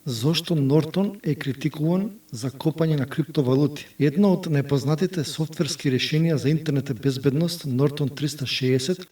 Зошто Нортон е критикуван за копање на криптовалути? Едно од најпознатите софтверски решенија за интернет безбедност, Norton 360,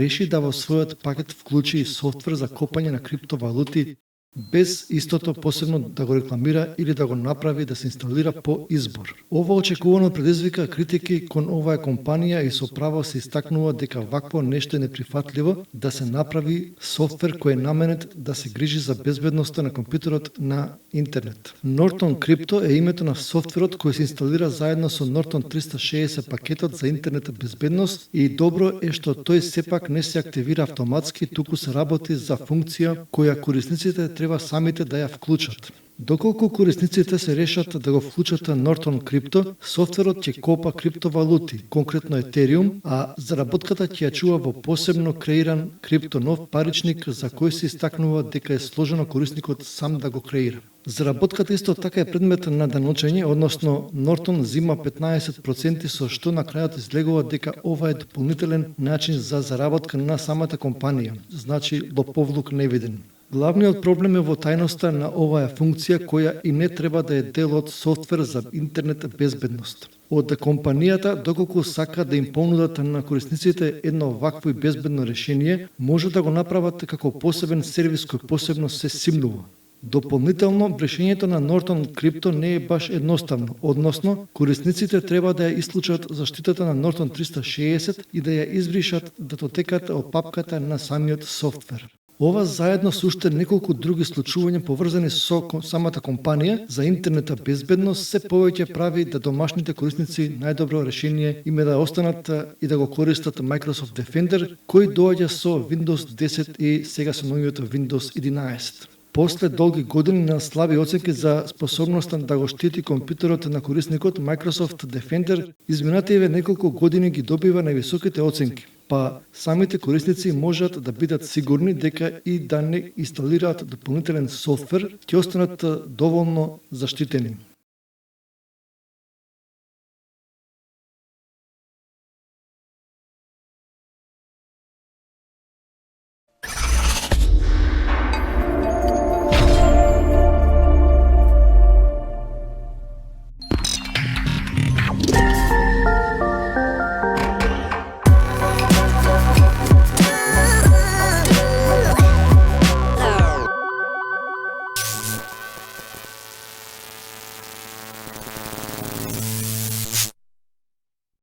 реши да во својот пакет вклучи и софтвер за копање на криптовалути без истото посебно да го рекламира или да го направи да се инсталира по избор. Ова очекувано предизвика критики кон оваа компанија и со право се истакнува дека вакво нешто е неприфатливо да се направи софтвер кој е наменет да се грижи за безбедноста на компјутерот на интернет. Norton Crypto е името на софтверот кој се инсталира заедно со Norton 360 пакетот за интернет безбедност и добро е што тој сепак не се активира автоматски, туку се работи за функција која корисниците треба самите да ја вклучат. Доколку корисниците се решат да го вклучат Norton Crypto, софтверот ќе копа криптовалути, конкретно Ethereum, а заработката ќе ја чува во посебно креиран криптонов паричник за кој се истакнува дека е сложено корисникот сам да го креира. Заработката исто така е предмет на даночење, односно Norton зима 15% со што на крајот излегува дека ова е дополнителен начин за заработка на самата компанија, значи лоповлук невиден. Главниот проблем е во тајноста на оваа функција која и не треба да е дел од софтвер за интернет безбедност. Од компанијата, доколку сака да им понудат на корисниците едно вакво и безбедно решение, може да го направат како посебен сервис кој посебно се симнува. Дополнително, решењето на Norton Crypto не е баш едноставно, односно, корисниците треба да ја исклучат заштитата на Norton 360 и да ја избришат датотеката од папката на самиот софтвер. Ова заедно со уште неколку други случувања поврзани со самата компанија за интернета безбедност се повеќе прави да домашните корисници најдобро решение им е да останат и да го користат Microsoft Defender, кој доаѓа со Windows 10 и сега со новиот Windows 11. После долги години на слаби оценки за способноста да го штити компјутерот на корисникот, Microsoft Defender изминативе неколку години ги добива највисоките оценки, па самите корисници можат да бидат сигурни дека и да не инсталираат дополнителен софтвер, ќе останат доволно заштитени.